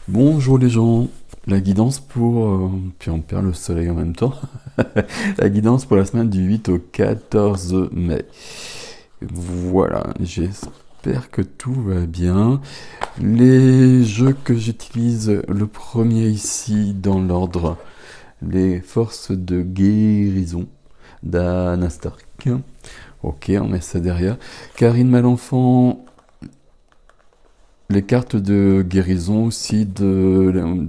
Bonjour les gens, la guidance pour... puis on perd le soleil en même temps. La guidance pour la semaine du 8 au 14 mai. Voilà, j'espère que tout va bien. Les jeux que j'utilise, le premier ici dans l'ordre, les forces de guérison d'Anna Stark. Ok, on met ça derrière. Karine Malenfant, les cartes de guérison aussi,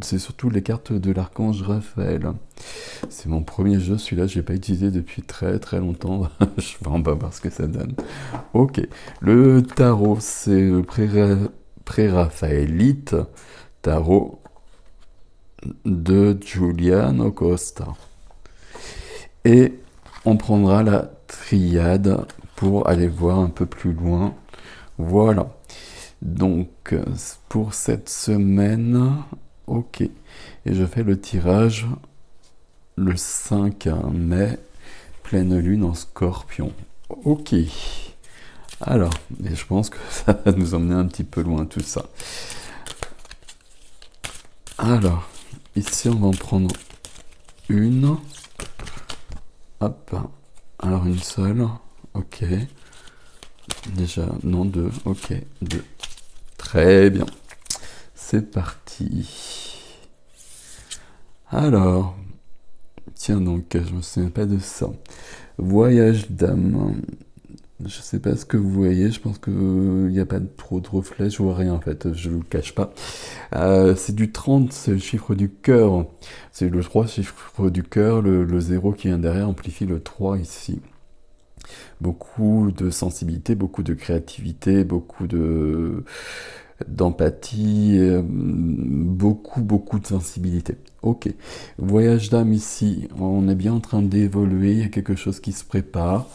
c'est surtout les cartes de l'archange Raphaël. C'est mon premier jeu, celui-là je l'ai pas utilisé depuis très très longtemps. Je vais en bas voir ce que ça donne. Ok, le tarot c'est le pré-raphaélite tarot de Giuliano Costa. Et on prendra la triade pour aller voir un peu plus loin. Voilà. Donc, pour cette semaine, ok. Et je fais le tirage le 5 mai, pleine lune en scorpion. Ok. Alors, et je pense que ça va nous emmener un petit peu loin tout ça. Alors, ici on va en prendre une. Hop. Alors une seule. Ok. Déjà, non, deux. Ok, deux. Très bien. C'est parti. Alors, tiens donc, je me souviens pas de ça. Voyage d'âme. Je sais pas ce que vous voyez, je pense qu'il n'y a pas trop de reflets, je vois rien en fait, je vous le cache pas. C'est du 30, c'est le chiffre du cœur. C'est le 3 chiffre du cœur, le 0 qui vient derrière amplifie le 3 ici. Beaucoup de sensibilité, beaucoup de créativité, beaucoup d'empathie, beaucoup de sensibilité. Ok, voyage d'âme ici, on est bien en train d'évoluer, il y a quelque chose qui se prépare.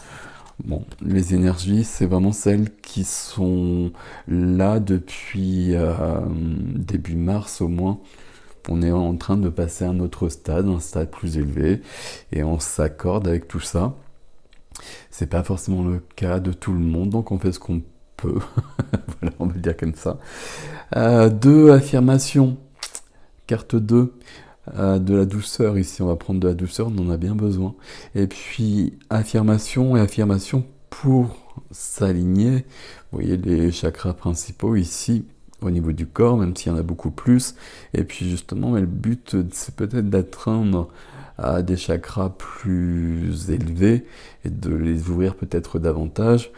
Bon, les énergies, c'est vraiment celles qui sont là depuis début mars au moins. On est en train de passer à un autre stade, un stade plus élevé, et on s'accorde avec tout ça. C'est pas forcément le cas de tout le monde, donc on fait ce qu'on peut. Voilà, on va le dire comme ça. Deux affirmations. Carte 2. De la douceur ici, on va prendre de la douceur, on en a bien besoin. Et puis affirmation et affirmation pour s'aligner. Vous voyez les chakras principaux ici au niveau du corps, même s'il y en a beaucoup plus. Et puis justement, le but c'est peut-être d'atteindre à des chakras plus élevés et de les ouvrir peut-être davantage,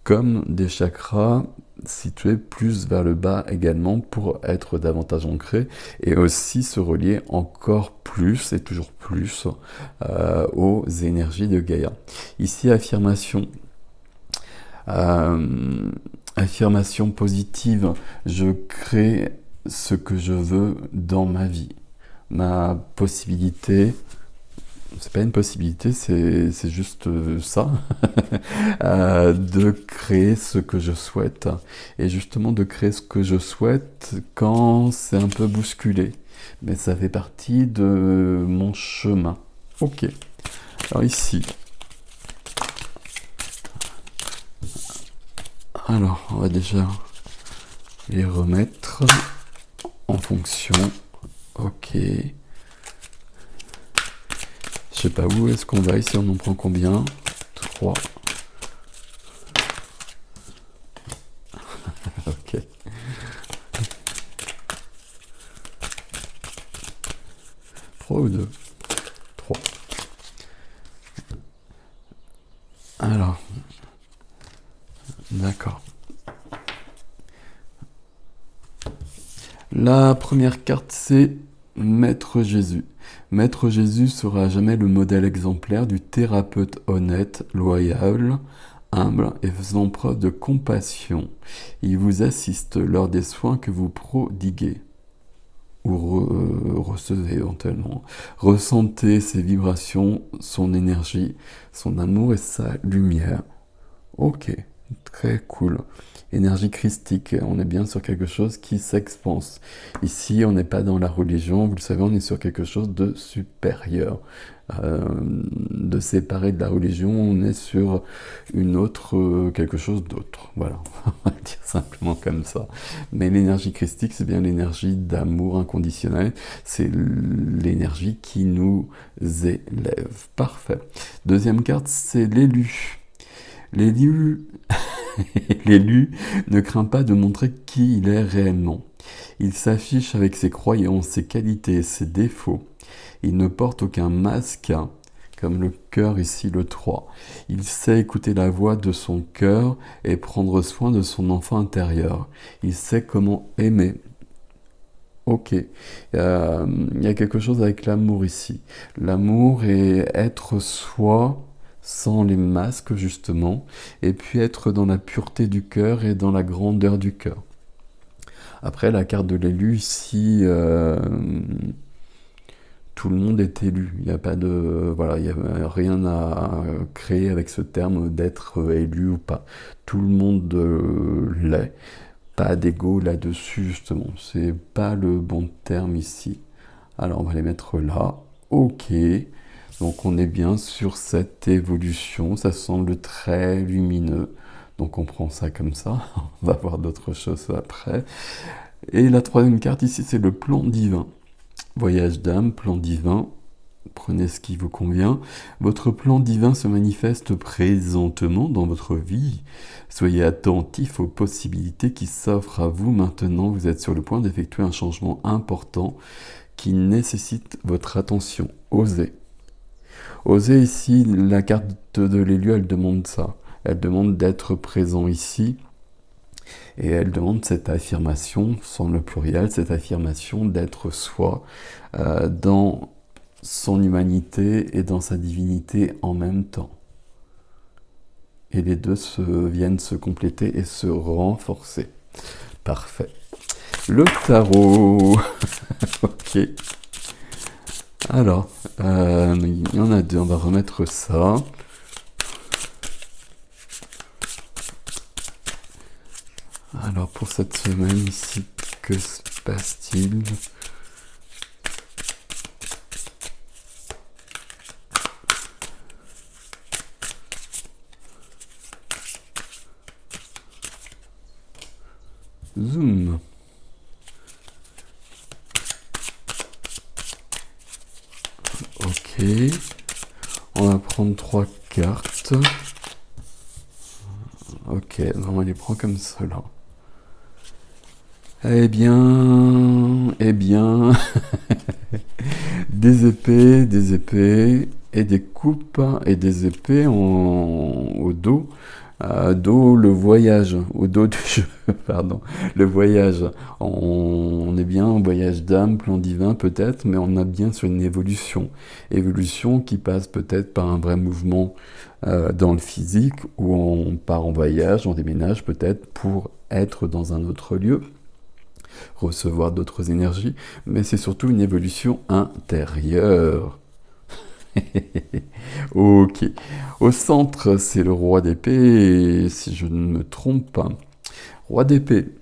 comme des chakras situés plus vers le bas également pour être davantage ancrés et aussi se relier encore plus et toujours plus aux énergies de Gaïa. Ici, affirmation. Affirmation positive, je crée ce que je veux dans ma vie. Ma possibilité, c'est pas une possibilité, c'est juste ça, de créer ce que je souhaite. Et justement, de créer ce que je souhaite quand c'est un peu bousculé. Mais ça fait partie de mon chemin. Ok. Alors ici. Alors, on va déjà les remettre en fonction. Ok. Je sais pas où est-ce qu'on va ici, on en prend combien? 3. Ok. 3 ou 2? 3. Alors, d'accord. La première carte, c'est Maître Jésus. Maître Jésus sera jamais le modèle exemplaire du thérapeute honnête, loyal, humble et faisant preuve de compassion. Il vous assiste lors des soins que vous prodiguez ou recevez éventuellement. Ressentez ses vibrations, son énergie, son amour et sa lumière. Ok, très cool. Énergie christique, on est bien sur quelque chose qui s'expanse. Ici, on n'est pas dans la religion, vous le savez, on est sur quelque chose de supérieur. De séparer de la religion, on est sur une autre, quelque chose d'autre. Voilà, on va dire simplement comme ça. Mais l'énergie christique, c'est bien l'énergie d'amour inconditionnel, c'est l'énergie qui nous élève. Parfait. Deuxième carte, c'est l'élu. L'élu L'élu ne craint pas de montrer qui il est réellement. Il s'affiche avec ses croyances, ses qualités et ses défauts. Il ne porte aucun masque, comme le cœur ici le 3. Il sait écouter la voix de son cœur et prendre soin de son enfant intérieur. Il sait comment aimer. Ok, il y a quelque chose avec l'amour ici. L'amour est être soi sans les masques justement, et puis être dans la pureté du cœur et dans la grandeur du cœur. Après, la carte de l'élu ici, tout le monde est élu. Il n'y a pas de, voilà, il n'y a rien à créer avec ce terme d'être élu ou pas. Tout le monde l'est. Pas d'ego là-dessus justement. C'est pas le bon terme ici. Alors on va les mettre là. Ok. Donc on est bien sur cette évolution. Ça semble très lumineux. Donc on prend ça comme ça. On va voir d'autres choses après. Et la troisième carte ici, c'est le plan divin. Voyage d'âme, plan divin. Prenez ce qui vous convient. Votre plan divin se manifeste présentement dans votre vie. Soyez attentif aux possibilités qui s'offrent à vous maintenant. Vous êtes sur le point d'effectuer un changement important qui nécessite votre attention. Osez. Osez ici, la carte de l'élu, elle demande ça. Elle demande d'être présent ici. Et elle demande cette affirmation, sans le pluriel, cette affirmation d'être soi dans son humanité et dans sa divinité en même temps. Et les deux viennent se compléter et se renforcer. Parfait. Le tarot. Ok. Alors, il y en a deux, on va remettre ça. Alors, pour cette semaine ici, que se passe-t-il ? Zoom. Ok. On va prendre 3 cartes. Ok, on va les prendre comme cela. Eh bien, des épées et des coupes et des épées au dos. Dos le voyage, au dos du jeu, pardon, le voyage. On est bien en voyage d'âme, plan divin peut-être, mais on a bien sur une évolution. Évolution qui passe peut-être par un vrai mouvement dans le physique, où on part en voyage, on déménage peut-être pour être dans un autre lieu, recevoir d'autres énergies, mais c'est surtout une évolution intérieure. Ok. Au centre, c'est le roi d'épée, si je ne me trompe pas. Roi d'épée.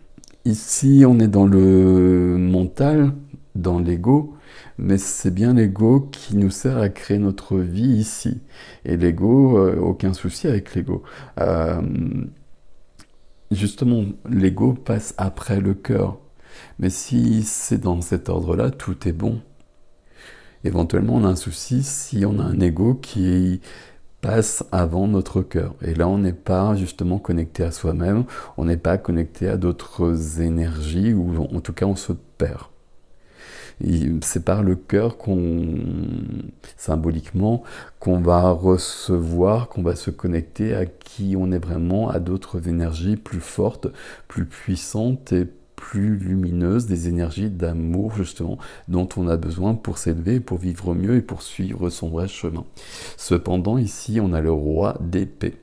Ici, on est dans le mental, dans l'ego, mais c'est bien l'ego qui nous sert à créer notre vie ici. Et l'ego, aucun souci avec l'ego. Justement, l'ego passe après le cœur. Mais si c'est dans cet ordre-là, tout est bon. Éventuellement, on a un souci si on a un ego qui passe avant notre cœur. Et là, on n'est pas justement connecté à soi-même, on n'est pas connecté à d'autres énergies, ou en tout cas, on se perd. C'est par le cœur symboliquement, qu'on va recevoir, qu'on va se connecter à qui on est vraiment, à d'autres énergies plus fortes, plus puissantes et plus lumineuses, des énergies d'amour justement, dont on a besoin pour s'élever, pour vivre mieux et pour suivre son vrai chemin. Cependant, ici, on a le roi d'épée.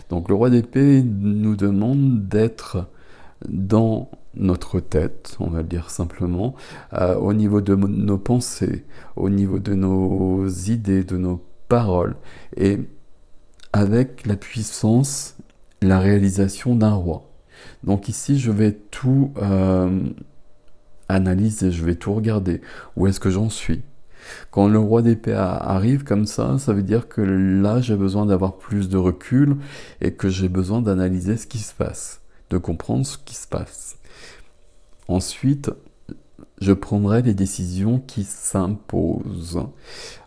Donc le roi d'épée nous demande d'être dans notre tête, on va le dire simplement, au niveau de nos pensées, au niveau de nos idées, de nos paroles, et avec la puissance, la réalisation d'un roi. Donc ici, je vais tout analyser, je vais tout regarder. Où est-ce que j'en suis? Quand le roi d'épée arrive comme ça veut dire que là, j'ai besoin d'avoir plus de recul et que j'ai besoin d'analyser ce qui se passe, de comprendre ce qui se passe. Ensuite, je prendrai les décisions qui s'imposent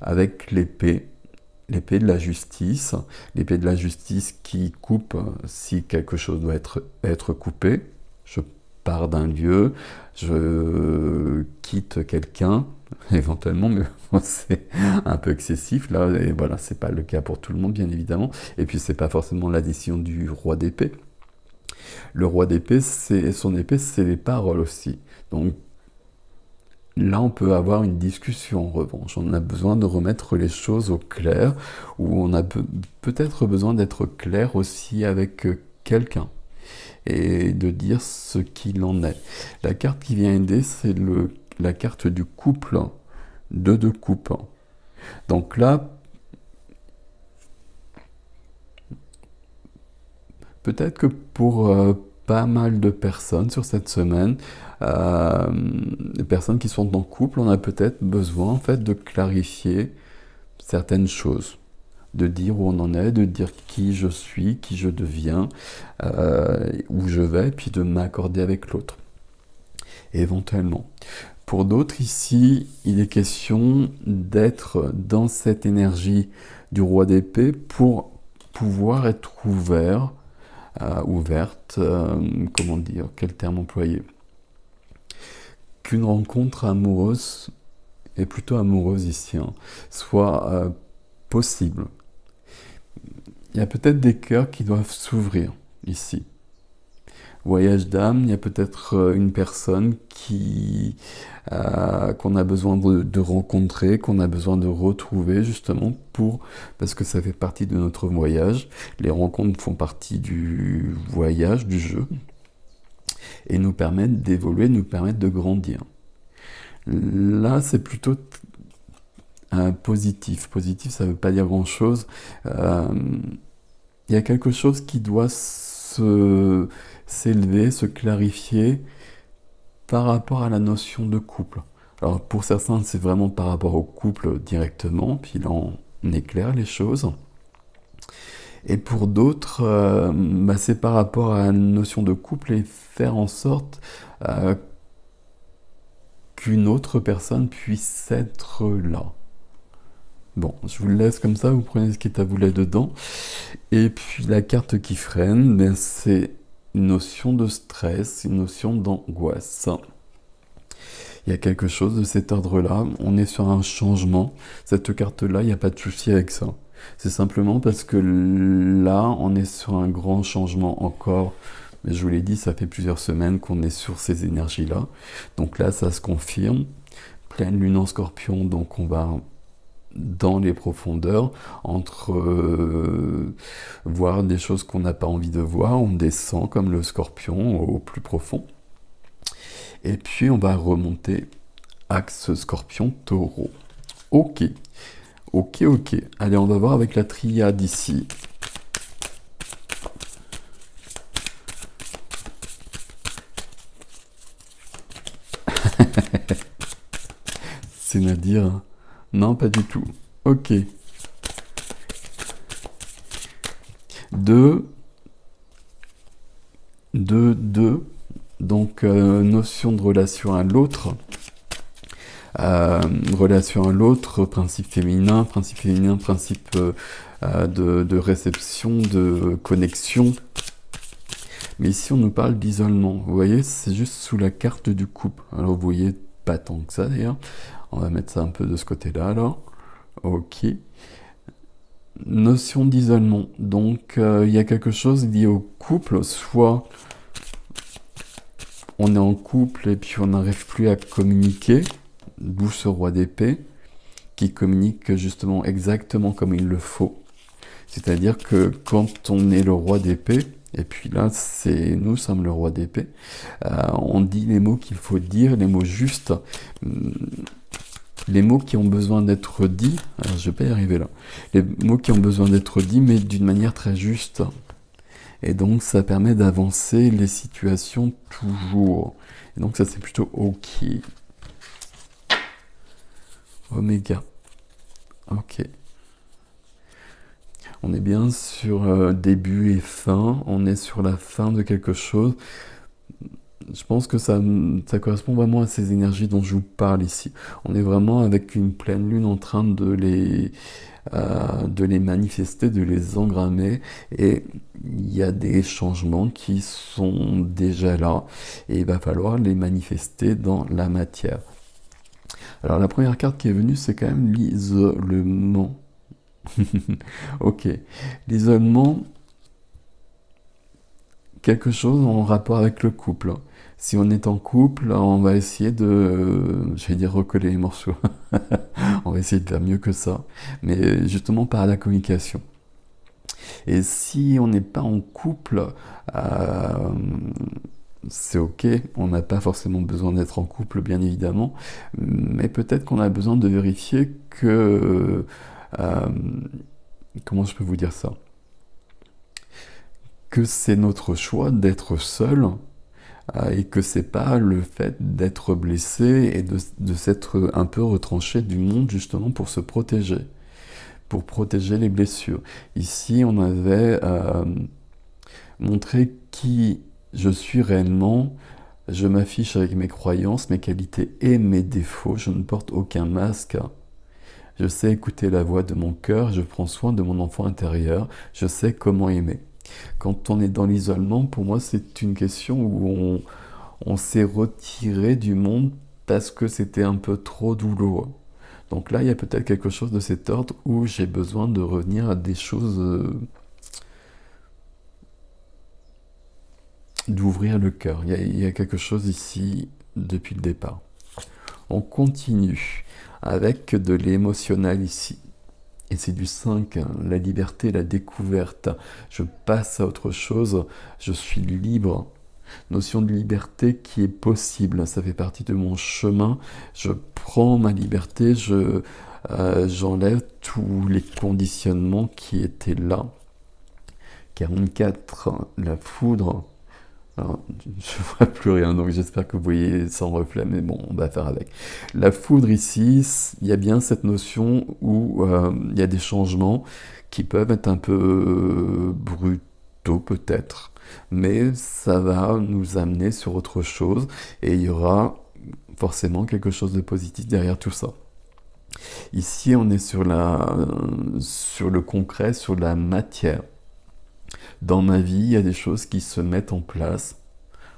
avec l'épée de la justice, l'épée de la justice qui coupe si quelque chose doit être coupé. Je pars d'un lieu, je quitte quelqu'un, éventuellement, mais bon, c'est un peu excessif là, et voilà, c'est pas le cas pour tout le monde, bien évidemment. Et puis, c'est pas forcément la décision du roi d'épée. Le roi d'épée, son épée, c'est les paroles aussi. Donc, là, on peut avoir une discussion en revanche. On a besoin de remettre les choses au clair, ou on a peut-être besoin d'être clair aussi avec quelqu'un et de dire ce qu'il en est. La carte qui vient aider, c'est la carte du couple, de coupe. Donc là, peut-être que pour pas mal de personnes sur cette semaine, les personnes qui sont en couple, on a peut-être besoin en fait de clarifier certaines choses, de dire où on en est, de dire qui je suis, qui je deviens, où je vais, puis de m'accorder avec l'autre, éventuellement. Pour d'autres ici, il est question d'être dans cette énergie du roi d'épée pour pouvoir être ouverte, comment dire, quel terme employer? Qu'une rencontre amoureuse, et plutôt amoureuse ici, hein, soit possible. Il y a peut-être des cœurs qui doivent s'ouvrir ici. Voyage d'âme, il y a peut-être une personne qu'on a besoin de rencontrer, qu'on a besoin de retrouver justement parce que ça fait partie de notre voyage. Les rencontres font partie du voyage, du jeu, et nous permettent d'évoluer, nous permettent de grandir. Là, c'est plutôt positif. Positif, ça ne veut pas dire grand-chose. Il y a quelque chose qui doit s'élever, se clarifier par rapport à la notion de couple. Alors pour certains, c'est vraiment par rapport au couple directement, puis là on éclaire les choses. Et pour d'autres, c'est par rapport à la notion de couple et faire en sorte qu'une autre personne puisse être là. Bon, je vous le laisse comme ça, vous prenez ce qui est à vous là dedans. Et puis la carte qui freine, c'est une notion de stress, une notion d'angoisse. Il y a quelque chose de cet ordre-là, on est sur un changement. Cette carte-là, il n'y a pas de souci avec ça. C'est simplement parce que là, on est sur un grand changement encore. Mais je vous l'ai dit, ça fait plusieurs semaines qu'on est sur ces énergies-là. Donc là, ça se confirme. Pleine lune en scorpion, donc on va dans les profondeurs, entre voir des choses qu'on n'a pas envie de voir, on descend comme le scorpion au plus profond. Et puis on va remonter axe scorpion-taureau. Ok. Allez, on va voir avec la triade ici. C'est-à-dire... Non, pas du tout. Ok. 2. Donc, notion de relation à l'autre. Relation à l'autre, principe féminin, principe de réception, de connexion. Mais ici, on nous parle d'isolement. Vous voyez, c'est juste sous la carte du couple. Alors, vous voyez, pas tant que ça, d'ailleurs. On va mettre ça un peu de ce côté-là, alors. Ok. Notion d'isolement. Donc, il y a quelque chose lié au couple. Soit on est en couple et puis on n'arrive plus à communiquer, d'où ce roi d'épée, qui communique justement exactement comme il le faut. C'est-à-dire que quand on est le roi d'épée, et puis là, nous sommes le roi d'épée, on dit les mots qu'il faut dire, les mots justes, les mots qui ont besoin d'être dits, alors je vais pas y arriver là, les mots qui ont besoin d'être dits, mais d'une manière très juste. Et donc, ça permet d'avancer les situations toujours. Et donc, ça, c'est plutôt OK. Oméga. OK. On est bien sur début et fin. On est sur la fin de quelque chose. Je pense que ça correspond vraiment à ces énergies dont je vous parle ici. On est vraiment avec une pleine lune en train de les manifester, de les engrammer, et il y a des changements qui sont déjà là, et il va falloir les manifester dans la matière. Alors la première carte qui est venue, c'est quand même l'isolement. Ok, l'isolement, quelque chose en rapport avec le couple. Si on est en couple, on va essayer je vais dire recoller les morceaux. On va essayer de faire mieux que ça, mais justement par la communication. Et si on n'est pas en couple, euh, c'est ok, on n'a pas forcément besoin d'être en couple, bien évidemment, mais peut-être qu'on a besoin de vérifier que... euh, comment je peux vous dire ça? Que c'est notre choix d'être seul, et que c'est pas le fait d'être blessé et de s'être un peu retranché du monde justement pour protéger les blessures. Ici, on avait montré qui je suis réellement. Je m'affiche avec mes croyances, mes qualités et mes défauts. Je ne porte aucun masque. Je sais écouter la voix de mon cœur. Je prends soin de mon enfant intérieur. Je sais comment aimer. Quand on est dans l'isolement, pour moi, c'est une question où on s'est retiré du monde parce que c'était un peu trop douloureux. Donc là, il y a peut-être quelque chose de cet ordre où j'ai besoin de revenir à des choses, d'ouvrir le cœur. Il y a quelque chose ici depuis le départ. On continue avec de l'émotionnel ici. Et c'est du 5, hein, la liberté, la découverte. Je passe à autre chose, je suis libre. Notion de liberté qui est possible, ça fait partie de mon chemin. Je prends ma liberté, j'enlève tous les conditionnements qui étaient là. 44, la foudre. Alors, je vois plus rien, donc j'espère que vous voyez sans reflet, mais bon, on va faire avec. La foudre ici, il y a bien cette notion où il y a des changements qui peuvent être un peu brutaux peut-être, mais ça va nous amener sur autre chose et il y aura forcément quelque chose de positif derrière tout ça. Ici, on est sur le concret, sur la matière. Dans ma vie, il y a des choses qui se mettent en place.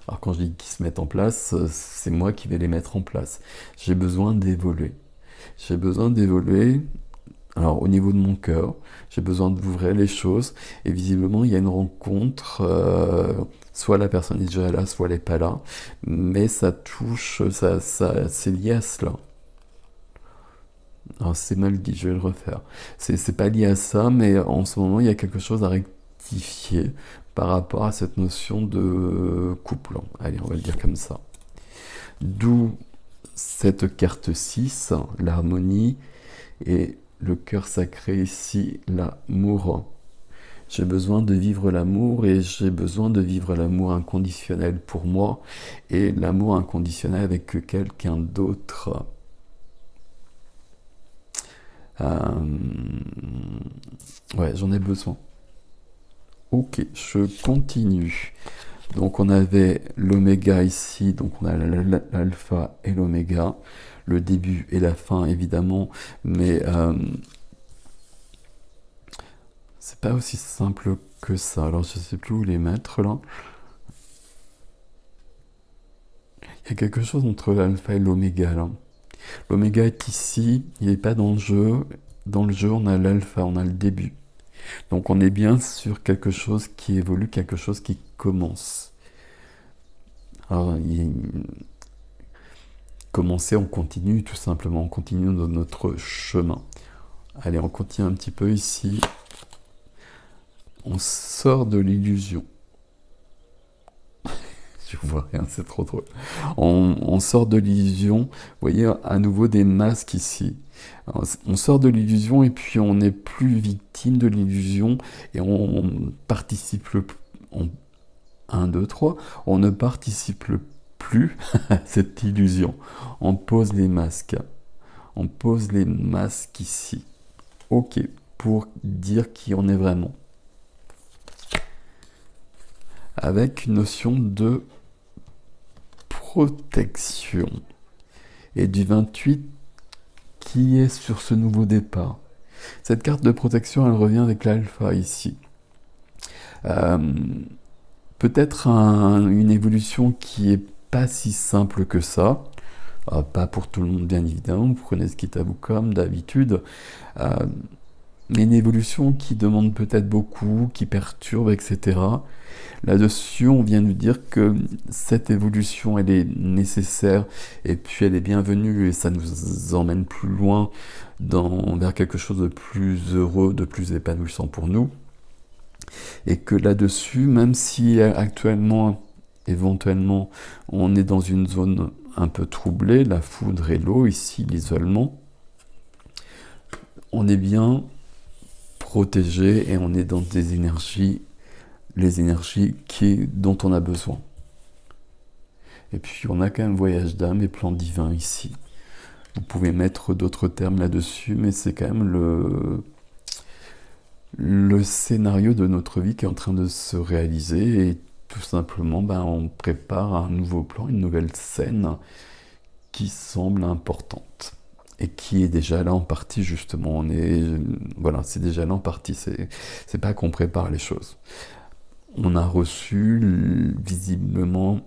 Alors quand je dis qui se mettent en place, c'est moi qui vais les mettre en place. J'ai besoin d'évoluer. J'ai besoin d'évoluer. Alors au niveau de mon cœur, j'ai besoin d'ouvrir les choses. Et visiblement, il y a une rencontre. Soit la personne est déjà là, soit elle n'est pas là. Mais ça touche, c'est lié à cela. Alors c'est mal dit, je vais le refaire. C'est pas lié à ça, mais en ce moment, il y a quelque chose à rectifier par rapport à cette notion de couple. Allez, on va le dire comme ça. D'où cette carte 6, l'harmonie, et le cœur sacré ici, l'amour. J'ai besoin de vivre l'amour et j'ai besoin de vivre l'amour inconditionnel pour moi et l'amour inconditionnel avec quelqu'un d'autre. Ouais, j'en ai besoin. Ok, je continue. Donc on avait l'oméga ici, donc on a l'alpha et l'oméga, le début et la fin évidemment, mais c'est pas aussi simple que ça. Alors je sais plus où les mettre là. Il y a quelque chose entre l'alpha et l'oméga là. L'oméga est ici, il n'est pas dans le jeu. Dans le jeu, on a l'alpha, on a le début. Donc on est bien sur quelque chose qui évolue, quelque chose qui commence. Alors, commencer, on continue tout simplement, on continue dans notre chemin. Allez, on continue un petit peu ici. On sort de l'illusion. Je vois rien, c'est trop drôle. On sort de l'illusion. Vous voyez à nouveau des masques ici. Alors, on sort de l'illusion et puis on n'est plus victime de l'illusion et on participe on, 1, 2, 3, on ne participe plus à cette illusion. On pose les masques. On pose les masques ici. Ok, pour dire qui on est vraiment. Avec une notion de protection. Et du 28 qui est sur ce nouveau départ. Cette carte de protection, elle revient avec l'alpha ici. Peut-être une évolution qui est pas si simple que ça. Pas pour tout le monde, bien évidemment. Vous prenez ce qui est à vous comme d'habitude. Mais une évolution qui demande peut-être beaucoup, qui perturbe, etc. Là-dessus, on vient de dire que cette évolution, elle est nécessaire et puis elle est bienvenue et ça nous emmène plus loin vers quelque chose de plus heureux, de plus épanouissant pour nous. Et que là-dessus, même si actuellement, éventuellement, on est dans une zone un peu troublée, la foudre et l'eau, ici l'isolement, on est bien protégé et on est dans des énergies, les énergies dont on a besoin. Et puis on a quand même voyage d'âme et plan divin ici. Vous pouvez mettre d'autres termes là-dessus, mais c'est quand même le scénario de notre vie qui est en train de se réaliser et tout simplement, on prépare un nouveau plan, une nouvelle scène qui semble importante et qui est déjà là en partie justement. C'est déjà là en partie. C'est pas qu'on prépare les choses. On a reçu visiblement,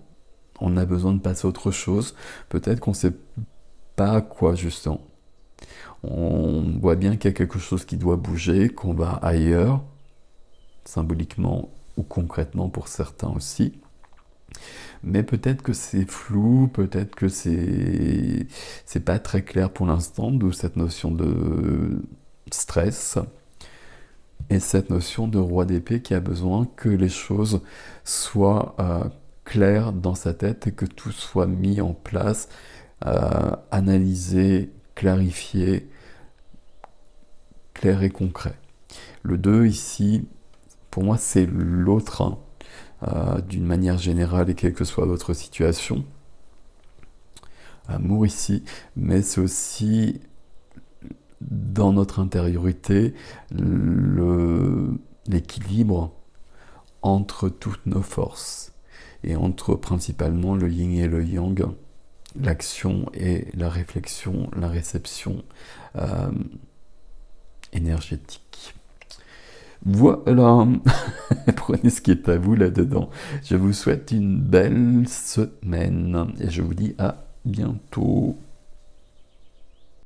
on a besoin de passer à autre chose. Peut-être qu'on sait pas à quoi justement. On voit bien qu'il y a quelque chose qui doit bouger, qu'on va ailleurs, symboliquement ou concrètement pour certains aussi. Mais peut-être que c'est flou, peut-être que c'est pas très clair pour l'instant, d'où cette notion de stress et cette notion de roi d'épée qui a besoin que les choses soient claires dans sa tête et que tout soit mis en place, analysé, clarifié, clair et concret. Le 2 ici, pour moi, c'est l'autre, d'une manière générale et quelle que soit votre situation. Amour ici, mais c'est aussi dans notre intériorité l'équilibre entre toutes nos forces et entre principalement le yin et le yang, l'action et la réflexion, la réception énergétique. Voilà, prenez ce qui est à vous là-dedans. Je vous souhaite une belle semaine et je vous dis à bientôt.